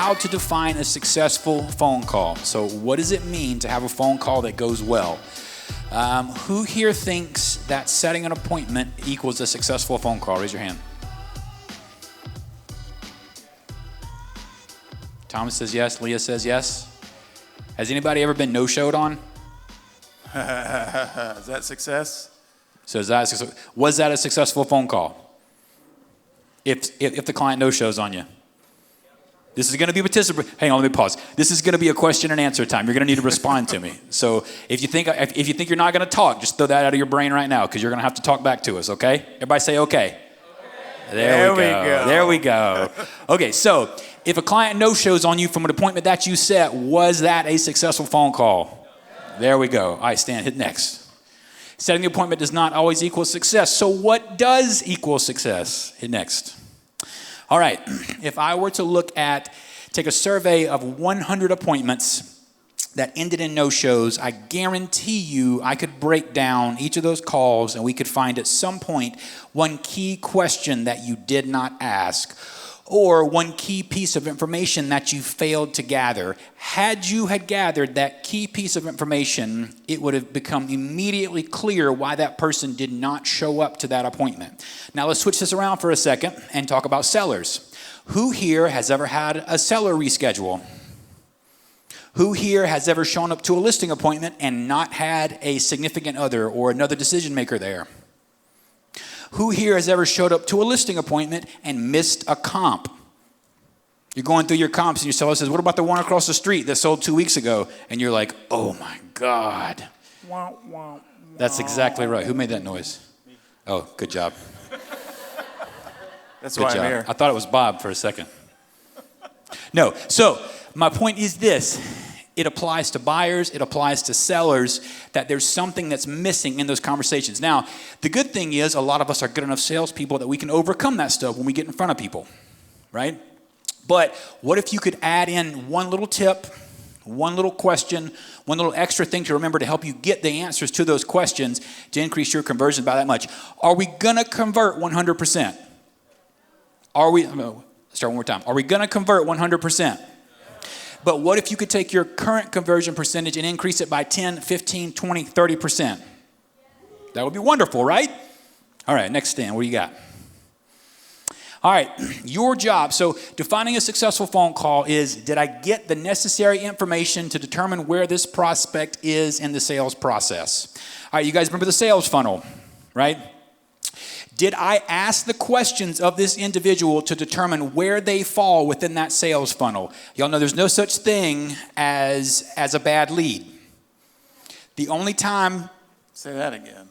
how to define a successful phone call. So what does it mean to have a phone call that goes well? Who here thinks that setting an appointment equals a successful phone call? Raise your hand. Thomas says yes. Leah says yes. Has anybody ever been no-showed on? Is that success? So was that a successful phone call? If the client no-shows on you? This is going to be hang on, let me pause. This is going to be a question and answer time. You're going to need to respond to me. So if you think you're not going to talk, just throw that out of your brain right now, because you're going to have to talk back to us, okay? Everybody say okay. There we go. There we go. Okay, so if a client no-shows on you from an appointment that you set, was that a successful phone call? There we go. All right, Stan, hit next. Setting the appointment does not always equal success. So what does equal success? Hit next. All right, if I were to take a survey of 100 appointments that ended in no-shows, I guarantee you I could break down each of those calls and we could find at some point one key question that you did not ask or one key piece of information that you failed to gather. Had you gathered that key piece of information, it would have become immediately clear why that person did not show up to that appointment. Now let's switch this around for a second and talk about sellers. Who here has ever had a seller reschedule? Who here has ever shown up to a listing appointment and not had a significant other or another decision maker there? Who here has ever showed up to a listing appointment and missed a comp? You're going through your comps and your seller says, what about the one across the street that sold 2 weeks ago? And you're like, oh my God. That's exactly right. Who made that noise? Oh, good job. That's why I'm here. I thought it was Bob for a second. No, so my point is this. It applies to buyers, it applies to sellers, that there's something that's missing in those conversations. Now, the good thing is a lot of us are good enough salespeople that we can overcome that stuff when we get in front of people, right? But what if you could add in one little tip, one little question, one little extra thing to remember to help you get the answers to those questions to increase your conversion by that much? Are we going to convert 100%? Start one more time. Are we going to convert 100%? But what if you could take your current conversion percentage and increase it by 10, 15, 20, 30%? That would be wonderful, right? All right, next Stan, what do you got? All right, your job. So defining a successful phone call is, did I get the necessary information to determine where this prospect is in the sales process? All right, you guys remember the sales funnel, right? Did I ask the questions of this individual to determine where they fall within that sales funnel? Y'all know there's no such thing as a bad lead. The only time... Say that again.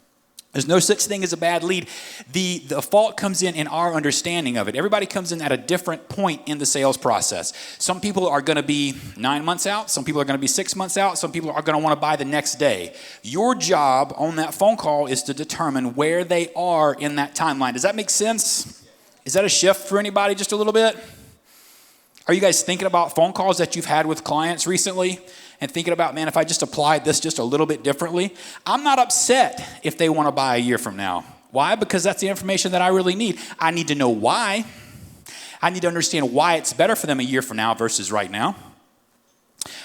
There's no such thing as a bad lead. The fault comes in our understanding of it. Everybody comes in at a different point in the sales process. Some people are going to be 9 months out. Some people are going to be 6 months out. Some people are going to want to buy the next day. Your job on that phone call is to determine where they are in that timeline. Does that make sense? Is that a shift for anybody just a little bit? Are you guys thinking about phone calls that you've had with clients recently and thinking about, man, if I just applied this just a little bit differently? I'm not upset if they want to buy a year from now. Why? Because that's the information that I really need. I need to know why. I need to understand why it's better for them a year from now versus right now.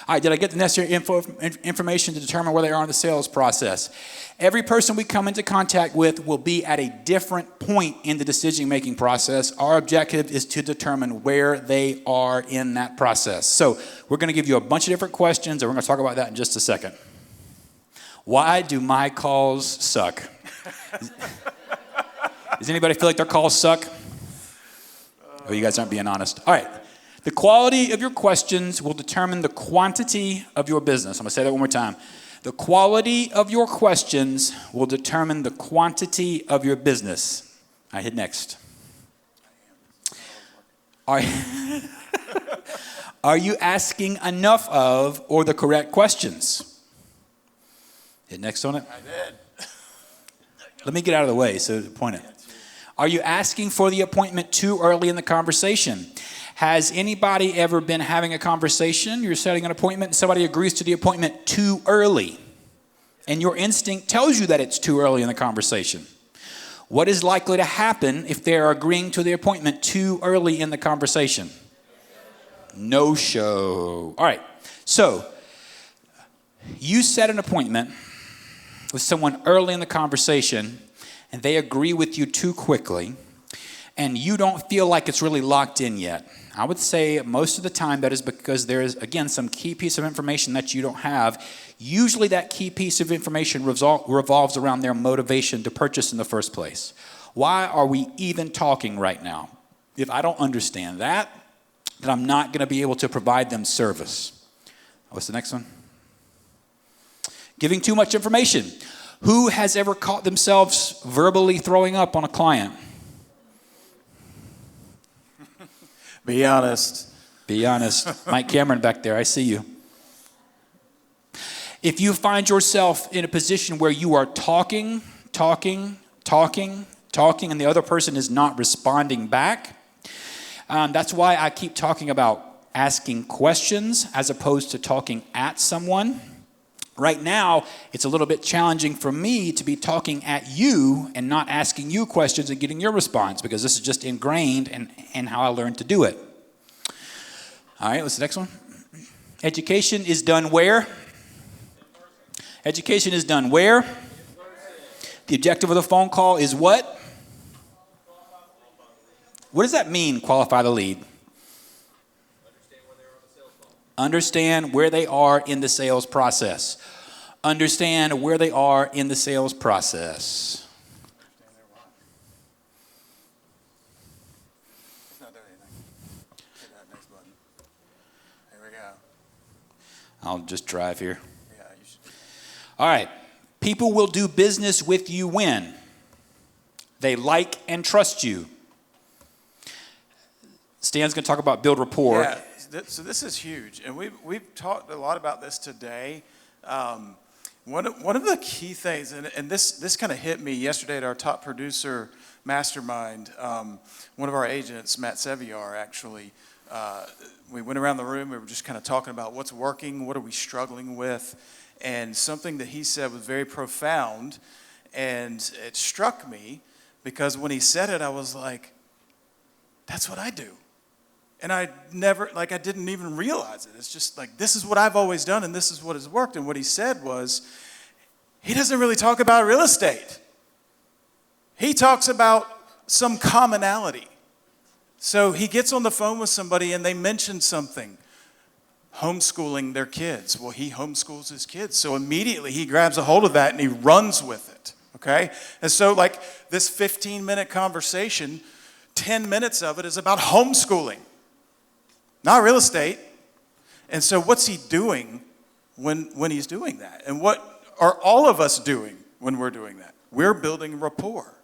All right, did I get the necessary information to determine where they are in the sales process? Every person we come into contact with will be at a different point in the decision-making process. Our objective is to determine where they are in that process. So we're going to give you a bunch of different questions, and we're going to talk about that in just a second. Why do my calls suck? Does anybody feel like their calls suck? Oh, you guys aren't being honest. All right. The quality of your questions will determine the quantity of your business. I'm going to say that one more time. The quality of your questions will determine the quantity of your business. I hit next. Are you asking enough of or the correct questions? Hit next on it. I did. Let me get out of the way so to point it. Are you asking for the appointment too early in the conversation? Has anybody ever been having a conversation, you're setting an appointment, and somebody agrees to the appointment too early, and your instinct tells you that it's too early in the conversation? What is likely to happen if they're agreeing to the appointment too early in the conversation? no-show. All right, so you set an appointment with someone early in the conversation, and they agree with you too quickly, and you don't feel like it's really locked in yet. I would say most of the time that is because there is, again, some key piece of information that you don't have. Usually that key piece of information revolves around their motivation to purchase in the first place. Why are we even talking right now? If I don't understand that, then I'm not going to be able to provide them service. What's the next one? Giving too much information. Who has ever caught themselves verbally throwing up on a client? Be honest. Be honest. Mike Cameron back there, I see you. If you find yourself in a position where you are talking, and the other person is not responding back, that's why I keep talking about asking questions as opposed to talking at someone. Right now, it's a little bit challenging for me to be talking at you and not asking you questions and getting your response, because this is just ingrained in how I learned to do it. All right, what's the next one? Education is done where? Education is done where? The objective of the phone call is what? What does that mean, qualify the lead? Understand where they are in the sales process. Understand where they are in the sales process. It's not doing anything. Hit that next button. Here we go. I'll just drive here. Yeah, you should. All right. People will do business with you when they like and trust you. Stan's going to talk about build rapport. Yeah, so this is huge, and we've talked a lot about this today. One of the key things, and this kind of hit me yesterday at our top producer mastermind. One of our agents, Matt Seviar, actually, we went around the room. We were just kind of talking about what's working, what are we struggling with, and something that he said was very profound, and it struck me because when he said it, I was like, "That's what I do." And I didn't even realize it. It's just like, this is what I've always done, and this is what has worked. And what he said was, he doesn't really talk about real estate. He talks about some commonality. So he gets on the phone with somebody, and they mention something, homeschooling their kids. Well, he homeschools his kids. So immediately he grabs a hold of that, and he runs with it, okay? And so like this 15-minute conversation, 10 minutes of it is about homeschooling. Not real estate. And so what's he doing when he's doing that? And what are all of us doing when we're doing that? We're building rapport.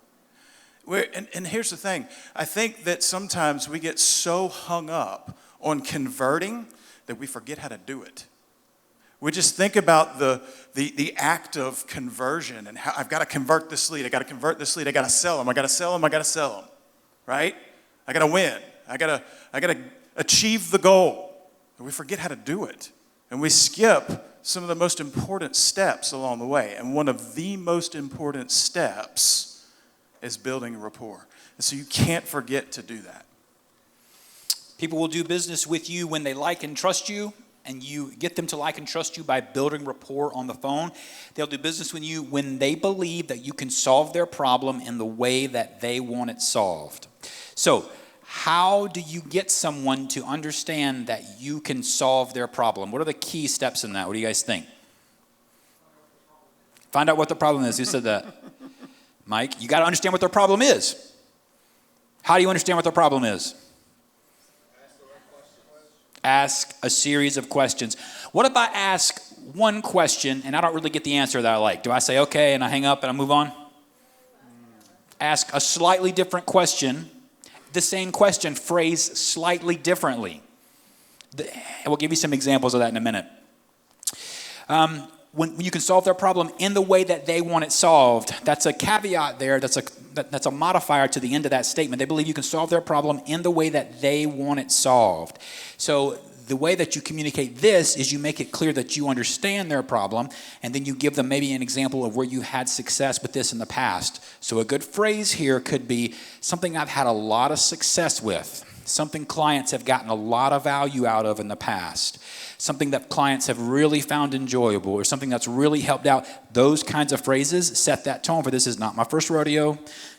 And here's the thing. I think that sometimes we get so hung up on converting that we forget how to do it. We just think about the act of conversion and how I've got to convert this lead. I got to convert this lead. I got to sell them. I got to sell them. I got to sell them. Right? I got to win. I got to achieve the goal. And we forget how to do it. And we skip some of the most important steps along the way. And one of the most important steps is building rapport. And so you can't forget to do that. People will do business with you when they like and trust you, and you get them to like and trust you by building rapport on the phone. They'll do business with you when they believe that you can solve their problem in the way that they want it solved. So, how do you get someone to understand that you can solve their problem? What are the key steps in that? What do you guys think? Find out what the problem is. Who said that? Mike, you got to understand what their problem is. How do you understand what their problem is? Ask a series of questions. What if I ask one question and I don't really get the answer that I like? Do I say okay and I hang up and I move on? Ask a slightly different question. The same question phrased slightly differently. We'll give you some examples of that in a minute. When you can solve their problem in the way that they want it solved, that's a caveat there. That's a modifier to the end of that statement. They believe you can solve their problem in the way that they want it solved. So the way that you communicate this is you make it clear that you understand their problem, and then you give them maybe an example of where you had success with this in the past. So a good phrase here could be something I've had a lot of success with. something clients have gotten a lot of value out of in the past, something that clients have really found enjoyable, or something that's really helped out. Those kinds of phrases set that tone for this is not my first rodeo.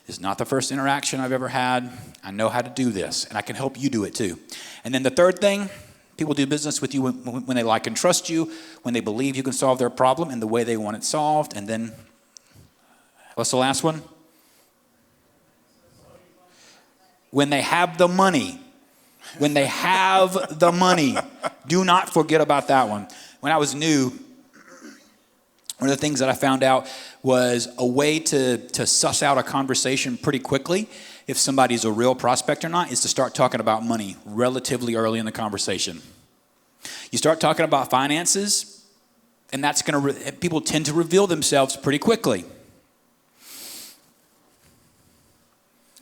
This is not the first interaction I've ever had. I know how to do this, and I can help you do it too. And then the third thing, people do business with you when they like and trust you, when they believe you can solve their problem in the way they want it solved. And then, what's the last one? When they have the money. When they have the money. Do not forget about that one. When I was new, one of the things that I found out was a way to suss out a conversation pretty quickly, if somebody's a real prospect or not, is to start talking about money relatively early in the conversation. You start talking about finances, and that's going to, people tend to reveal themselves pretty quickly.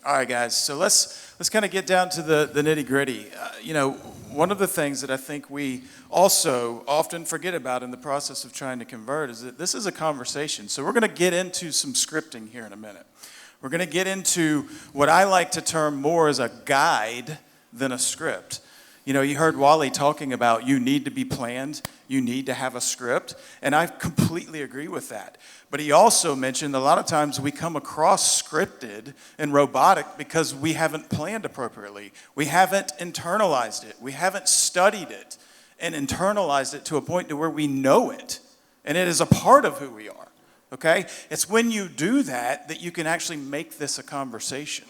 All right, guys, so let's kind of get down to the nitty gritty. One of the things that I think we also often forget about in the process of trying to convert is that this is a conversation. So we're going to get into some scripting here in a minute. We're going to get into what I like to term more as a guide than a script. You heard Wally talking about you need to be planned, you need to have a script, and I completely agree with that. But he also mentioned a lot of times we come across scripted and robotic because we haven't planned appropriately. We haven't internalized it. We haven't studied it and internalized it to a point to where we know it, and it is a part of who we are, okay? It's when you do that that you can actually make this a conversation.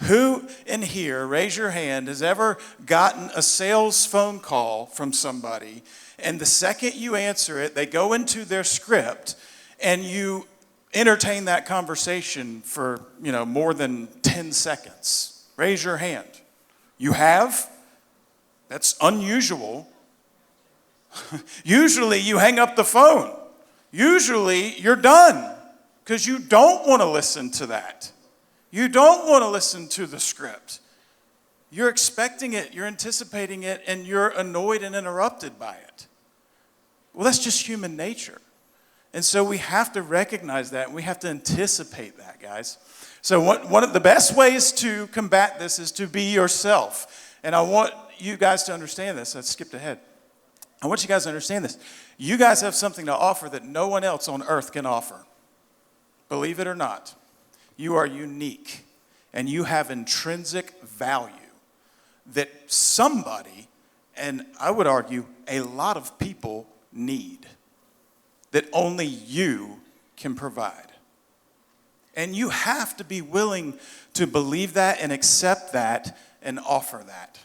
Who in here, raise your hand, has ever gotten a sales phone call from somebody, and the second you answer it, they go into their script, and you entertain that conversation for, more than 10 seconds? Raise your hand. You have? That's unusual. Usually you hang up the phone. Usually you're done because you don't want to listen to that. You don't want to listen to the script. You're expecting it, you're anticipating it, and you're annoyed and interrupted by it. Well, that's just human nature. And so we have to recognize that, and we have to anticipate that, guys. So one of the best ways to combat this is to be yourself. And I want you guys to understand this. I skipped ahead. I want you guys to understand this. You guys have something to offer that no one else on earth can offer. Believe it or not. You are unique, and you have intrinsic value that somebody, and I would argue a lot of people, need, that only you can provide. And you have to be willing to believe that and accept that and offer that,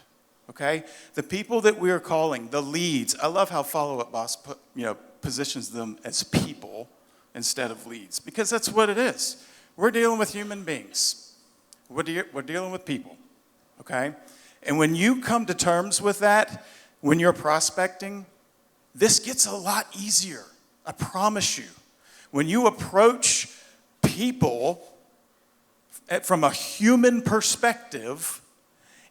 okay? The people that we are calling, the leads, I love how Follow Up Boss positions them as people instead of leads, because that's what it is. We're dealing with human beings. We're dealing with people, okay? And when you come to terms with that, when you're prospecting, this gets a lot easier, I promise you. When you approach people from a human perspective,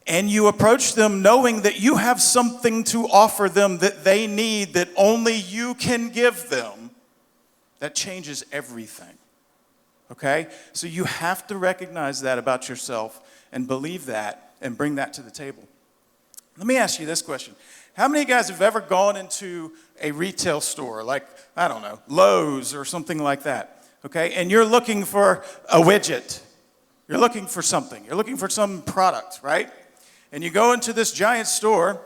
and you approach them knowing that you have something to offer them that they need that only you can give them, that changes everything. Okay? So you have to recognize that about yourself and believe that and bring that to the table. Let me ask you this question. How many of you guys have ever gone into a retail store like, I don't know, Lowe's or something like that, okay? And you're looking for a widget. You're looking for something. You're looking for some product, right? And you go into this giant store.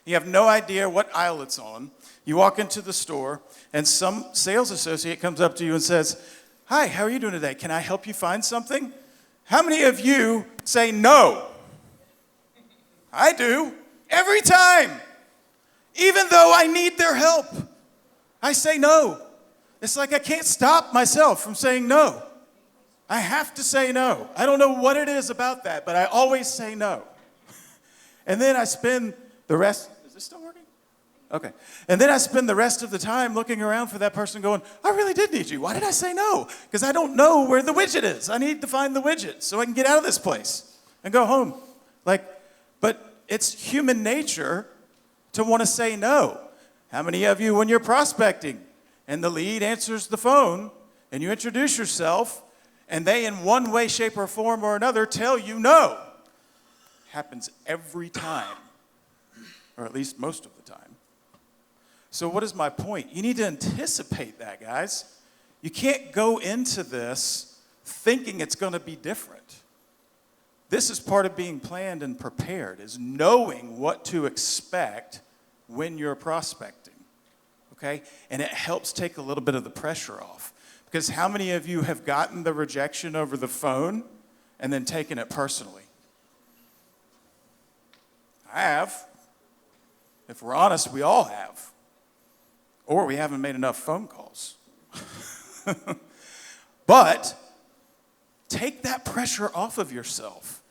You have no idea what aisle it's on. You walk into the store, and some sales associate comes up to you and says, "Hi, how are you doing today? Can I help you find something?" How many of you say no? I do. Every time. Even though I need their help, I say no. It's like I can't stop myself from saying no. I have to say no. I don't know what it is about that, but I always say no. And then I spend the rest, is this still working? Okay. And then I spend the rest of the time looking around for that person going, I really did need you. Why did I say no? Because I don't know where the widget is. I need to find the widget so I can get out of this place and go home. But it's human nature to want to say no. How many of you, when you're prospecting and the lead answers the phone and you introduce yourself and they in one way, shape, or form or another tell you no, Happens every time, or at least most of the time. So what is my point? You need to anticipate that, guys. You can't go into this thinking it's going to be different. This is part of being planned and prepared, is knowing what to expect when you're prospecting, okay? And it helps take a little bit of the pressure off. Because how many of you have gotten the rejection over the phone and then taken it personally? I have. If we're honest, we all have. Or we haven't made enough phone calls. But take that pressure off of yourself.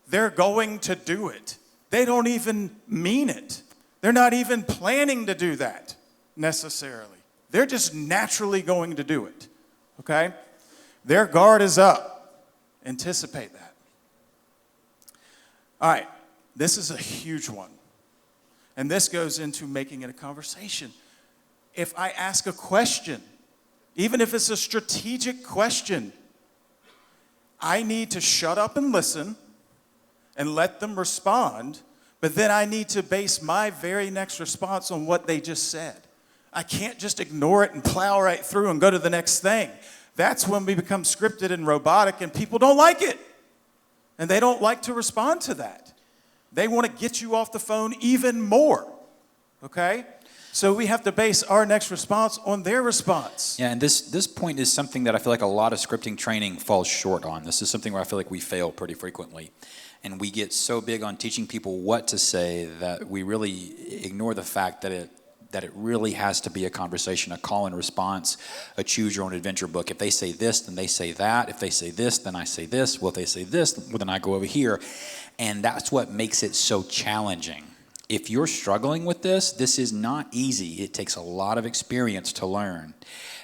They're going to do it. They don't even mean it. They're not even planning to do that necessarily. They're just naturally going to do it, okay? Their guard is up. Anticipate that. All right, this is a huge one. And this goes into making it a conversation. If I ask a question, even if it's a strategic question, I need to shut up and listen and let them respond, but then I need to base my very next response on what they just said. I can't just ignore it and plow right through and go to the next thing. That's when we become scripted and robotic, and people don't like it. And they don't like to respond to that. They want to get you off the phone even more, okay? So we have to base our next response on their response. Yeah, and this point is something that I feel like a lot of scripting training falls short on. This is something where I feel like we fail pretty frequently. And we get so big on teaching people what to say that we really ignore the fact that it really has to be a conversation, a call and response, a choose your own adventure book. If they say this, then they say that. If they say this, then I say this. Well, if they say this, well, then I go over here. And that's what makes it so challenging. If you're struggling with this is not easy. It takes a lot of experience to learn.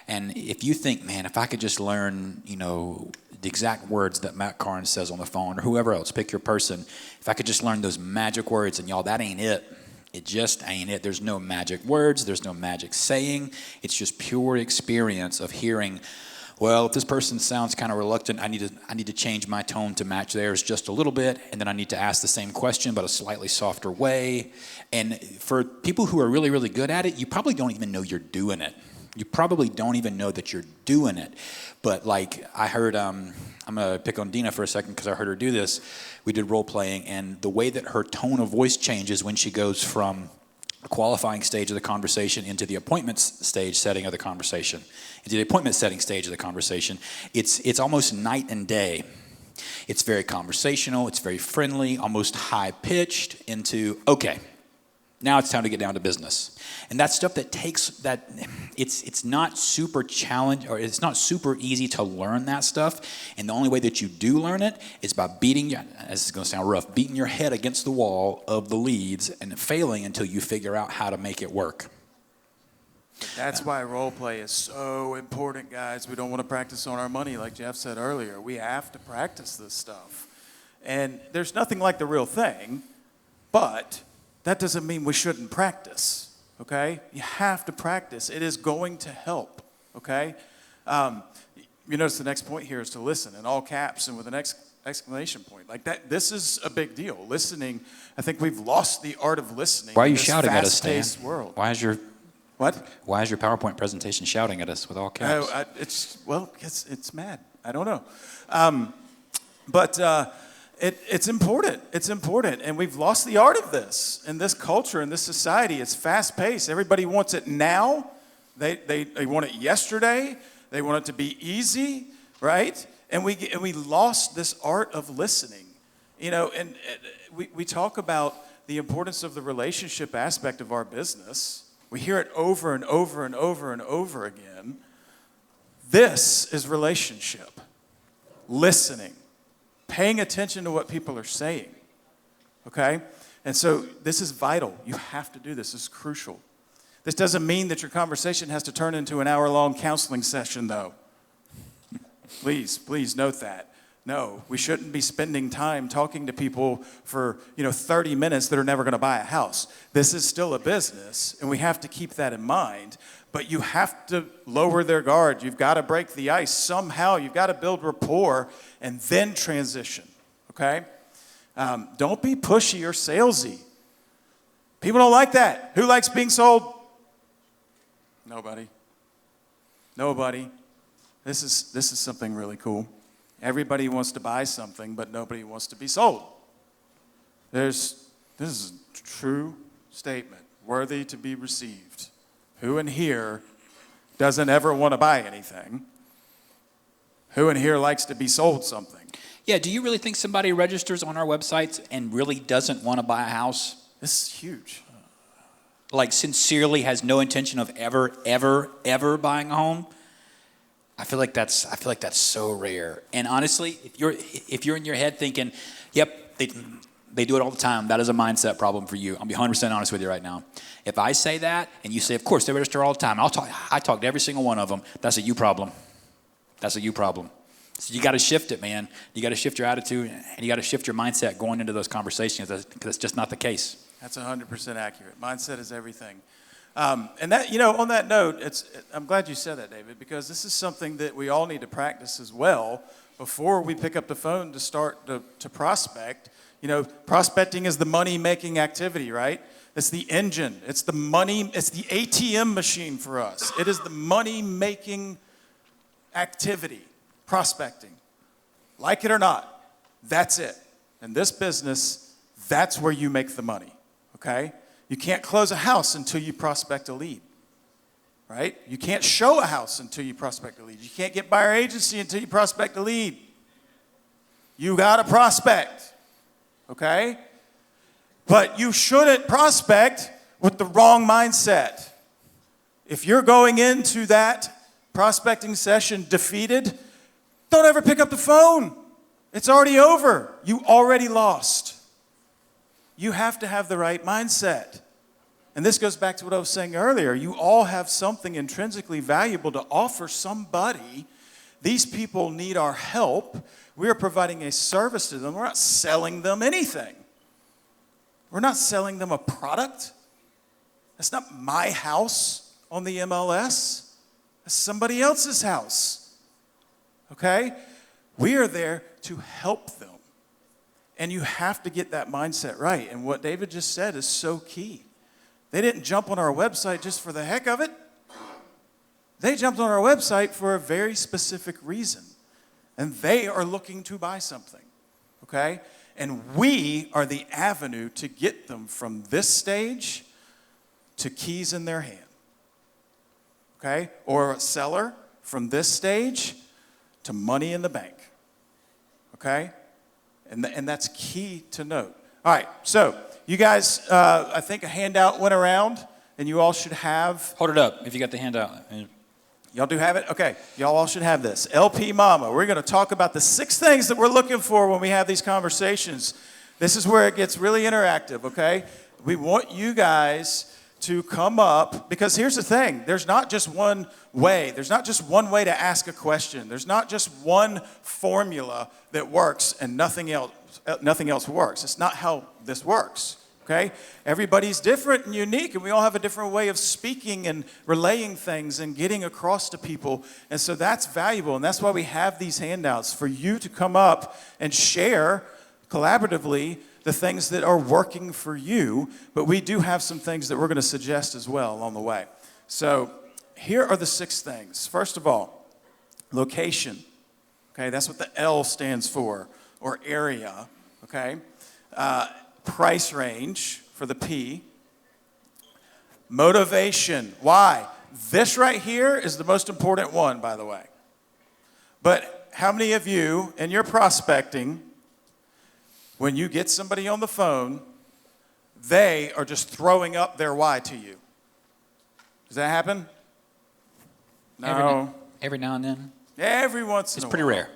And if you think, man, if I could just learn, the exact words that Matt Carnes says on the phone, or whoever else, pick your person. If I could just learn those magic words, and y'all, that ain't it. It just ain't it. There's no magic words. There's no magic saying. It's just pure experience of hearing, well, if this person sounds kind of reluctant, I need to change my tone to match theirs just a little bit, and then I need to ask the same question but a slightly softer way. And for people who are really, really good at it, you probably don't even know you're doing it. You probably don't even know that you're doing it. But like I heard, I'm going to pick on Dina for a second because I heard her do this. We did role playing, and the way that her tone of voice changes when she goes from the qualifying stage of the conversation into the appointment stage setting of the conversation, into the appointment setting stage of the conversation, it's almost night and day. It's very conversational, it's very friendly, almost high-pitched into, okay, now it's time to get down to business. And that's stuff that takes that, it's not super challenge, or it's not super easy to learn that stuff. And the only way that you do learn it is by beating, this is going to sound rough, beating your head against the wall of the leads and failing until you figure out how to make it work. That's why role play is so important, guys. We don't want to practice on our money, like Jeff said earlier. We have to practice this stuff. And there's nothing like the real thing, but that doesn't mean we shouldn't practice, okay? You have to practice. It is going to help, okay? You notice the next point here is to listen in all caps and with an exclamation point. Like that, this is a big deal. Listening, I think we've lost the art of listening. Why are you shouting at us, Stan? World. Why is your What? Why is your PowerPoint presentation shouting at us with all caps? It's mad. I don't know. It's important. It's important. And we've lost the art of this in this culture, in this society. It's fast-paced. Everybody wants it now. They want it yesterday. They want it to be easy, right? And we lost this art of listening. And we talk about the importance of the relationship aspect of our business. We hear it over and over and over and over again. This is relationship. Listening. Paying attention to what people are saying. Okay? And so this is vital. You have to do this. This is crucial. This doesn't mean that your conversation has to turn into an hour-long counseling session, though. Please note that. No, we shouldn't be spending time talking to people for 30 minutes that are never going to buy a house. This is still a business, and we have to keep that in mind. But you have to lower their guard. You've got to break the ice somehow. You've got to build rapport and then transition, okay? Don't be pushy or salesy. People don't like that. Who likes being sold? Nobody. Nobody. This is something really cool. Everybody wants to buy something, but nobody wants to be sold. This is a true statement, worthy to be received. Who in here doesn't ever want to buy anything? Who in here likes to be sold something? Yeah, do you really think somebody registers on our websites and really doesn't want to buy a house? This is huge. Like sincerely has no intention of ever buying a home? I feel like that's so rare. And honestly, if you're in your head thinking, yep, they do it all the time, that is a mindset problem for you. I'll be 100% honest with you right now. If I say that and you say, of course, they register all the time, I talk to every single one of them, that's a you problem. That's a you problem. So you got to shift it, man. You got to shift your attitude and you got to shift your mindset going into those conversations because it's just not the case. That's 100% accurate. Mindset is everything. And that, on that note, I'm glad you said that, David, because this is something that we all need to practice as well before we pick up the phone to start to prospect. Prospecting is the money-making activity, right? It's the engine. It's the money. It's the ATM machine for us. It is the money-making activity, prospecting. Like it or not, that's it. In this business, that's where you make the money, okay? You can't close a house until you prospect a lead, right? You can't show a house until you prospect a lead. You can't get buyer agency until you prospect a lead. You got to prospect, okay? But you shouldn't prospect with the wrong mindset. If you're going into that prospecting session defeated, don't ever pick up the phone. It's already over. You already lost. You have to have the right mindset. And this goes back to what I was saying earlier. You all have something intrinsically valuable to offer somebody. These people need our help. We are providing a service to them. We're not selling them anything. We're not selling them a product. That's not my house on the MLS. That's somebody else's house. Okay? We are there to help them. And you have to get that mindset right. And what David just said is so key. They didn't jump on our website just for the heck of it. They jumped on our website for a very specific reason. And they are looking to buy something. Okay? And we are the avenue to get them from this stage to keys in their hand. Okay? Or a seller from this stage to money in the bank. Okay? And that's key to note. All right, so you guys, I think a handout went around, and you all should have. Hold it up if you got the handout. Y'all do have it? Okay, y'all all should have this. LP Mama, we're going to talk about the 6 things that we're looking for when we have these conversations. This is where it gets really interactive, okay? We want you guys to come up, because here's the thing. There's not just one way. There's not just one way to ask a question. There's not just one formula that works and nothing else works. It's not how this works, okay? Everybody's different and unique, and we all have a different way of speaking and relaying things and getting across to people. And so that's valuable, and that's why we have these handouts for you to come up and share collaboratively the things that are working for you, but we do have some things that we're going to suggest as well along the way. So here are the 6 things. First of all, location. Okay, that's what the L stands for, or area. Okay, price range for the P. Motivation. Why? This right here is the most important one, by the way. But how many of you, in your prospecting, when you get somebody on the phone, they are just throwing up their why to you? Does that happen? No. Every now and then. Every once in a while. It's pretty rare.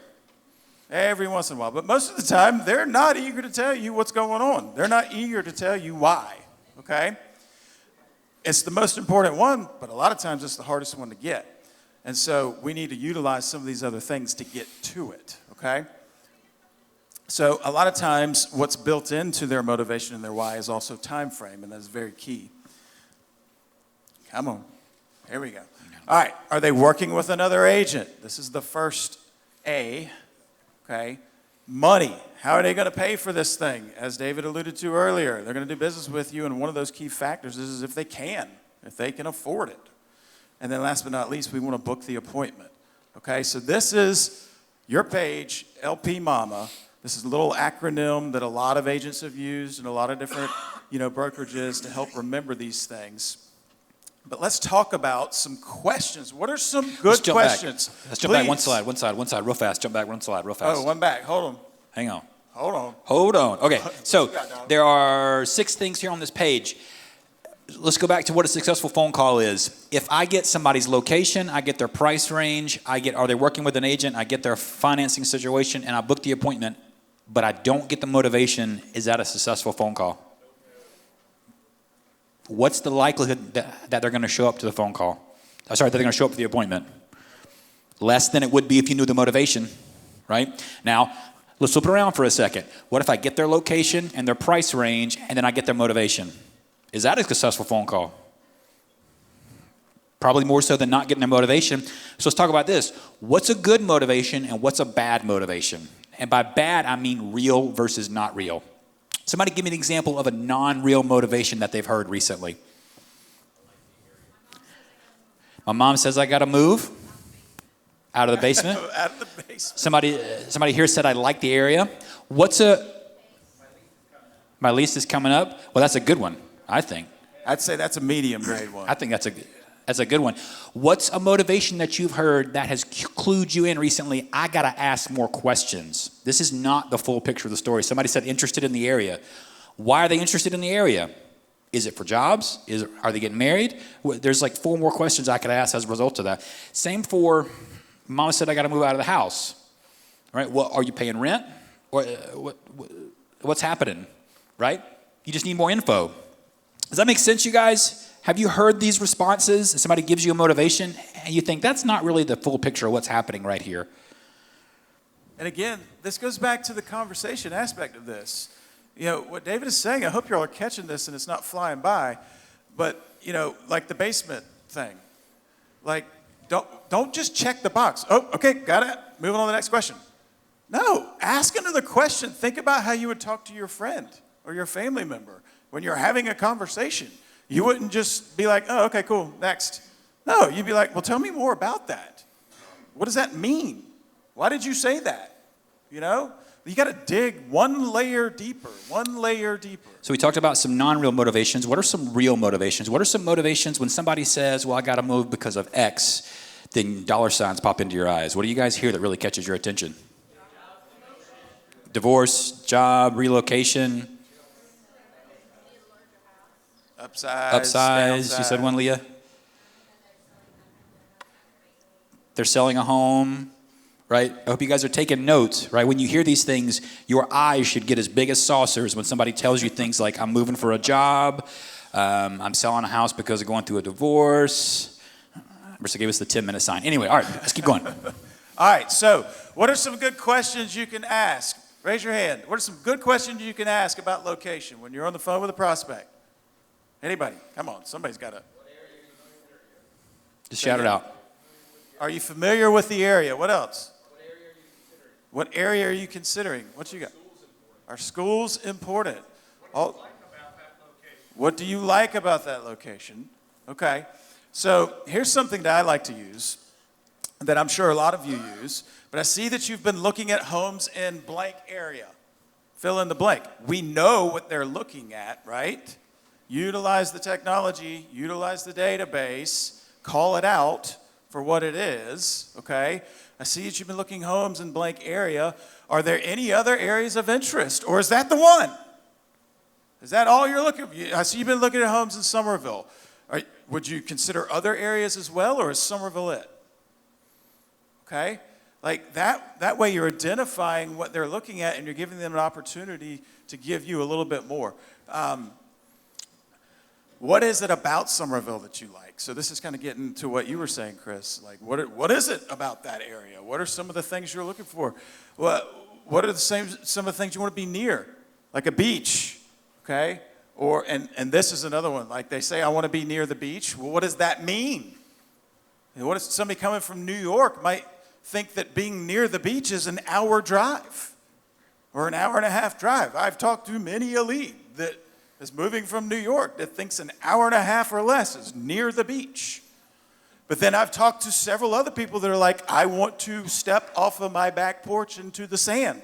Every once in a while. But most of the time, they're not eager to tell you what's going on. They're not eager to tell you why, okay? It's the most important one, but a lot of times it's the hardest one to get. And so we need to utilize some of these other things to get to it, okay? So a lot of times what's built into their motivation and their why is also time frame, and that's very key. Come on. Here we go. All right. Are they working with another agent? This is the first A, okay? Money. How are they going to pay for this thing? As David alluded to earlier, they're going to do business with you, and one of those key factors is if they can afford it. And then last but not least, we want to book the appointment. Okay, so this is your page, LP Mama. This is a little acronym that a lot of agents have used and a lot of different, brokerages to help remember these things. But let's talk about some questions. What are some good questions? Let's jump back one slide, real fast. Jump back one slide, real fast. Oh, one back. Hold on. Hang on. Hold on. Okay, so there are 6 things here on this page. Let's go back to what a successful phone call is. If I get somebody's location, I get their price range, are they working with an agent, I get their financing situation, and I book the appointment, but I don't get the motivation, is that a successful phone call? What's the likelihood that they're going to show up to the phone call? That they're going to show up to the appointment? Less than it would be if you knew the motivation, right? Now, let's flip it around for a second. What if I get their location and their price range, and then I get their motivation? Is that a successful phone call? Probably more so than not getting their motivation. So let's talk about this. What's a good motivation and what's a bad motivation? And by bad, I mean real versus not real. Somebody give me an example of a non-real motivation that they've heard recently. My mom says I got to move out of the basement. Out of the basement. Somebody here said I like the area. My lease is coming up? Well, that's a good one, I think. I'd say that's a medium grade one. I think that's a good one. What's a motivation that you've heard that has clued you in recently? I got to ask more questions. This is not the full picture of the story. Somebody said interested in the area. Why are they interested in the area? Is it for jobs? Are they getting married? There's like 4 more questions I could ask as a result of that. Same for, Mama said I got to move out of the house. Right? Well, are you paying rent? Or what's happening? Right? You just need more info. Does that make sense, you guys? Have you heard these responses? Somebody gives you a motivation, and you think that's not really the full picture of what's happening right here. And again, this goes back to the conversation aspect of this. What David is saying, I hope you all are catching this and it's not flying by, but, like the basement thing. Like, don't just check the box. Oh, okay, got it. Moving on to the next question. No, ask another question. Think about how you would talk to your friend or your family member when you're having a conversation. You wouldn't just be like, oh, okay, cool, next. No, you'd be like, well, tell me more about that. What does that mean? Why did you say that? You got to dig one layer deeper. So we talked about some non-real motivations. What are some real motivations? What are some motivations when somebody says, well, I got to move because of X, then dollar signs pop into your eyes? What do you guys hear that really catches your attention? Divorce, job, relocation. Upsize. You said one, Leah? They're selling a home, right? I hope you guys are taking notes, right? When you hear these things, your eyes should get as big as saucers when somebody tells you things like, I'm moving for a job, I'm selling a house because of going through a divorce. Marissa gave us the 10-minute sign. Anyway, all right, let's keep going. All right, so what are some good questions you can ask? Raise your hand. What are some good questions you can ask about location when you're on the phone with a prospect? Anybody? Come on, somebody's got to. Just shout it out. Are you familiar with the area? What else? What area are you considering? What you got? Are schools important? What do you like about that location? Okay. So here's something that I like to use that I'm sure a lot of you use, but I see that you've been looking at homes in blank area. Fill in the blank. We know what they're looking at, right? Utilize the technology, utilize the database, call it out for what it is, okay? I see that you've been looking homes in blank area. Are there any other areas of interest, or is that the one? Is that all you're looking for? I see you've been looking at homes in Somerville. Would you consider other areas as well, or is Somerville it? Okay? Like that way you're identifying what they're looking at and you're giving them an opportunity to give you a little bit more. What is it about Somerville that you like? So this is kind of getting to what you were saying, Chris. Like, what is it about that area? What are some of the things you're looking for? What are some of the things you want to be near? Like a beach, okay? And this is another one. Like they say, I want to be near the beach. Well, what does that mean? And what if somebody coming from New York might think that being near the beach is an hour drive? or an hour and a half drive. I've talked to many a lead that is moving from New York that thinks an hour and a half or less is near the beach. But then I've talked to several other people that are like, I want to step off of my back porch into the sand.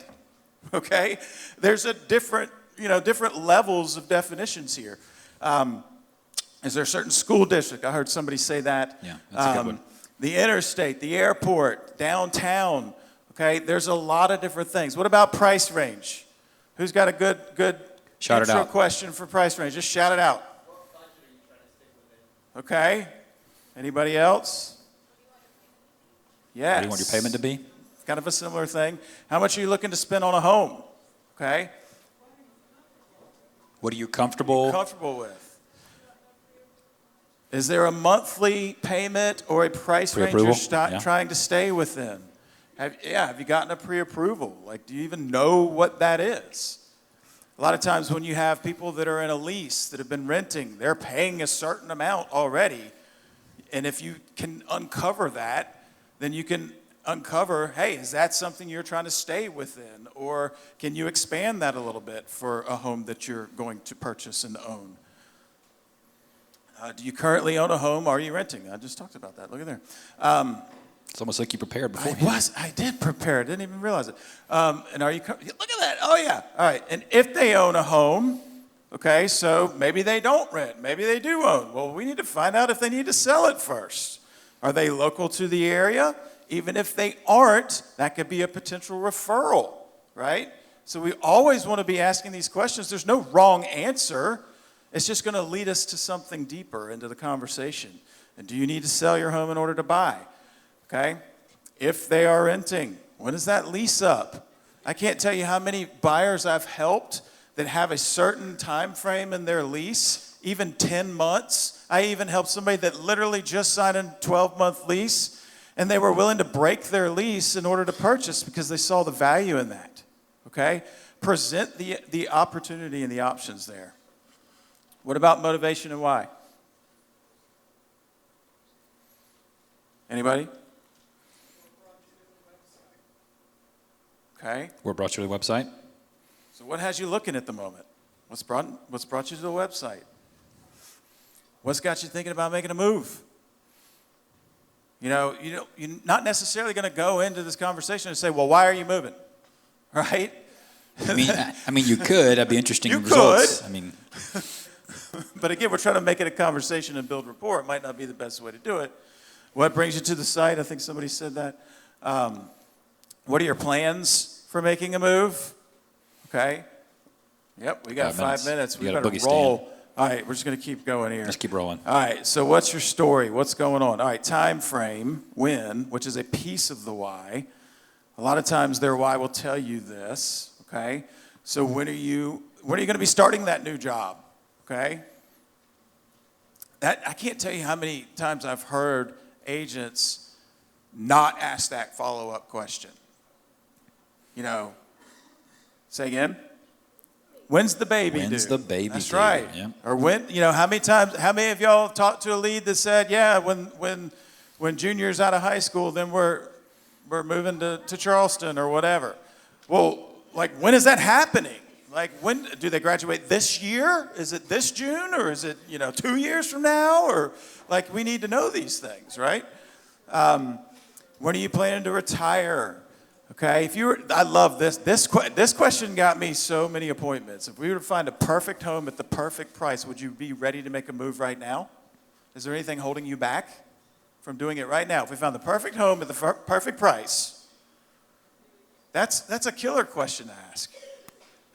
Okay? There's a different levels of definitions here. Is there a certain school district? I heard somebody say that. Yeah, that's a good one. The interstate, the airport, downtown. Okay, there's a lot of different things. What about price range? Who's got a good Shout it intro out. question for price range? Just shout it out. What budget are you trying to stick within? Okay. Anybody else? Yes. What do you want your payment to be? Kind of a similar thing. How much are you looking to spend on a home? Okay. What are you comfortable? With? Is there a monthly payment or a price range Pre-approval? you're trying to stay within? Have you gotten a pre-approval? Like, do you even know what that is? A lot of times when you have people that are in a lease that have been renting, they're paying a certain amount already. And if you can uncover that, then you can uncover, hey, is that something you're trying to stay within? Or can you expand that a little bit for a home that you're going to purchase and own? Do you currently own a home? Are you renting? I just talked about that. Look at there. It's almost like you prepared before. I did prepare. I didn't even realize it. And are you, look at that. Oh, yeah. All right. And if they own a home, okay, so maybe they don't rent. Maybe they do own. Well, we need to find out if they need to sell it first. Are they local to the area? Even if they aren't, that could be a potential referral, right? So we always want to be asking these questions. There's no wrong answer. It's just going to lead us to something deeper into the conversation. And do you need to sell your home in order to buy? Okay? If they are renting, when is that lease up? I can't tell you how many buyers I've helped that have a certain time frame in their lease, even 10 months. I even helped somebody that literally just signed a 12-month lease, and they were willing to break their lease in order to purchase because they saw the value in that. Okay? Present the opportunity and the options there. What about motivation and why? Anybody? Okay. What brought you to the website? So what has you looking at the moment? What's brought you to the website? What's got you thinking about making a move? You're not necessarily going to go into this conversation and say, well, why are you moving? Right? I mean, you could. That'd be interesting You results. could. I mean, But again, we're trying to make it a conversation and build rapport. It might not be the best way to do it. What brings you to the site? I think somebody said that. What are your plans for making a move? Okay. Yep, we got 5 minutes. We You got a better boogie roll. stand. All right, we're just going to keep going here. Let's keep rolling. All right, so what's your story? What's going on? All right, time frame, when, which is a piece of the why. A lot of times their why will tell you this, okay? So when are you going to be starting that new job, okay? I can't tell you how many times I've heard agents not ask that follow-up question. Say again? When's the baby due? When's the baby That's due? right. Yep. Or how many of y'all talked to a lead that said, yeah, when Junior's out of high school, then we're moving to Charleston or whatever. Well, like, when is that happening? Like, when do they graduate this year? Is it this June, or is it 2 years from now? Or like, we need to know these things, right? When are you planning to retire? Okay, I love this. This question got me so many appointments. If we were to find a perfect home at the perfect price, would you be ready to make a move right now? Is there anything holding you back from doing it right now? If we found the perfect home at the perfect price, that's a killer question to ask.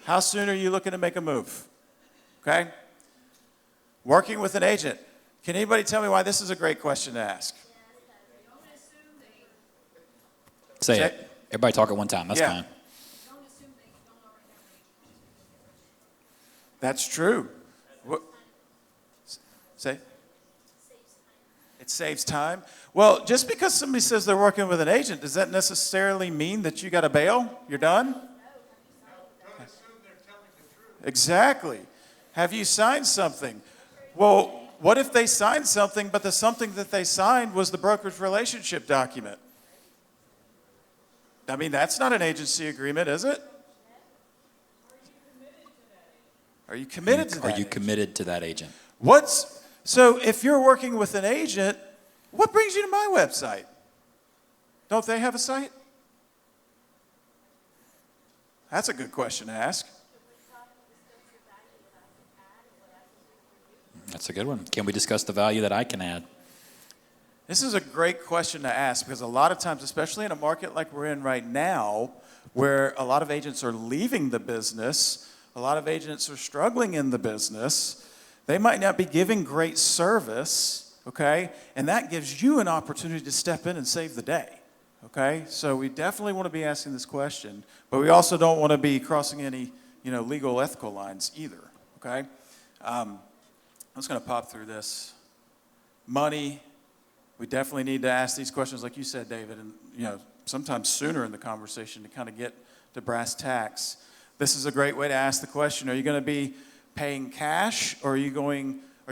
How soon are you looking to make a move? Okay? Working with an agent. Can anybody tell me why this is a great question to ask? Say it. Everybody talk at one time. That's fine. That's true. What? Say. It saves time. Well, just because somebody says they're working with an agent, does that necessarily mean that you got to bail? You're done? Don't assume they're telling the truth. Exactly. Have you signed something? Well, what if they signed something, but the something that they signed was the broker's relationship document? I mean, that's not an agency agreement, is it? Are you committed to that Are you agent? committed to that agent? So if you're working with an agent, what brings you to my website? Don't they have a site? That's a good question to ask. That's a good one. Can we discuss the value that I can add? This is a great question to ask because a lot of times, especially in a market like we're in right now, where a lot of agents are leaving the business, a lot of agents are struggling in the business, they might not be giving great service, okay? And that gives you an opportunity to step in and save the day, okay? So we definitely want to be asking this question, but we also don't want to be crossing any, legal, ethical lines either, okay? I'm just going to pop through this. Money. We definitely need to ask these questions, like you said, David, and sometimes sooner in the conversation to kind of get to brass tacks. This is a great way to ask the question: are you going to be paying cash, or are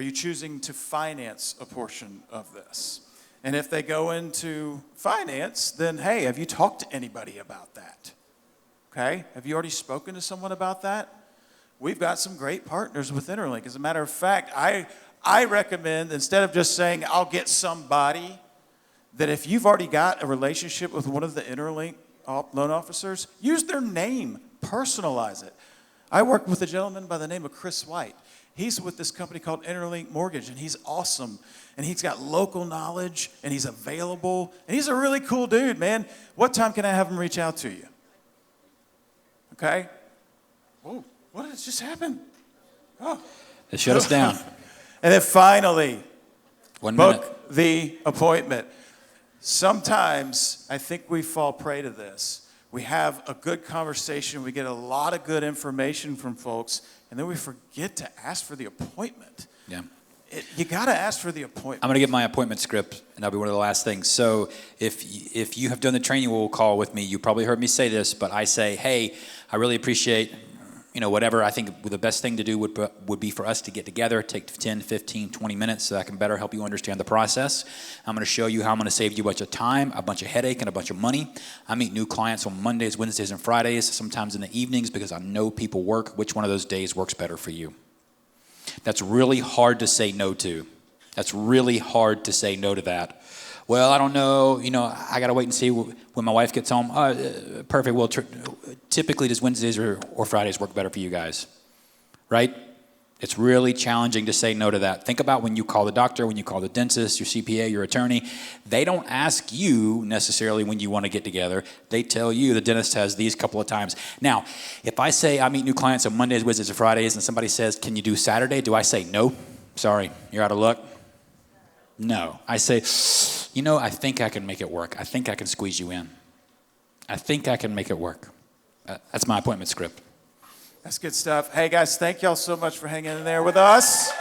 you choosing to finance a portion of this? And if they go into finance, then hey, have you talked to anybody about that? Okay, have you already spoken to someone about that? We've got some great partners with Interlink. As a matter of fact, I recommend, instead of just saying, I'll get somebody, that if you've already got a relationship with one of the Interlink loan officers, use their name, personalize it. I work with a gentleman by the name of Chris White. He's with this company called Interlink Mortgage, and he's awesome. And he's got local knowledge, and he's available, and he's a really cool dude, man. What time can I have him reach out to you? Okay? Whoa, what did just happen? Oh. They shut us down. And then finally, 1 minute. book the appointment. Sometimes I think we fall prey to this. We have a good conversation, we get a lot of good information from folks, and then we forget to ask for the appointment. Yeah. You got to ask for the appointment. I'm going to give my appointment script, and that'll be one of the last things. So if you have done the training call with me, you probably heard me say this, but I say, hey, I really appreciate whatever. I think the best thing to do would be for us to get together, take 10, 15, 20 minutes so I can better help you understand the process. I'm going to show you how I'm going to save you a bunch of time, a bunch of headache, and a bunch of money. I meet new clients on Mondays, Wednesdays, and Fridays, sometimes in the evenings because I know people work. Which one of those days works better for you? That's really hard to say no to. That's really hard to say no to that. Well, I don't know, I got to wait and see when my wife gets home. Perfect. Well, typically does Wednesdays or Fridays work better for you guys, right? It's really challenging to say no to that. Think about when you call the doctor, when you call the dentist, your CPA, your attorney. They don't ask you necessarily when you want to get together. They tell you the dentist has these couple of times. Now, if I say I meet new clients on Mondays, Wednesdays, and Fridays, and somebody says, can you do Saturday? Do I say no? Sorry, you're out of luck? No. I say, I think I can make it work. I think I can squeeze you in. I think I can make it work. That's my appointment script. That's good stuff. Hey, guys, thank y'all so much for hanging in there with us.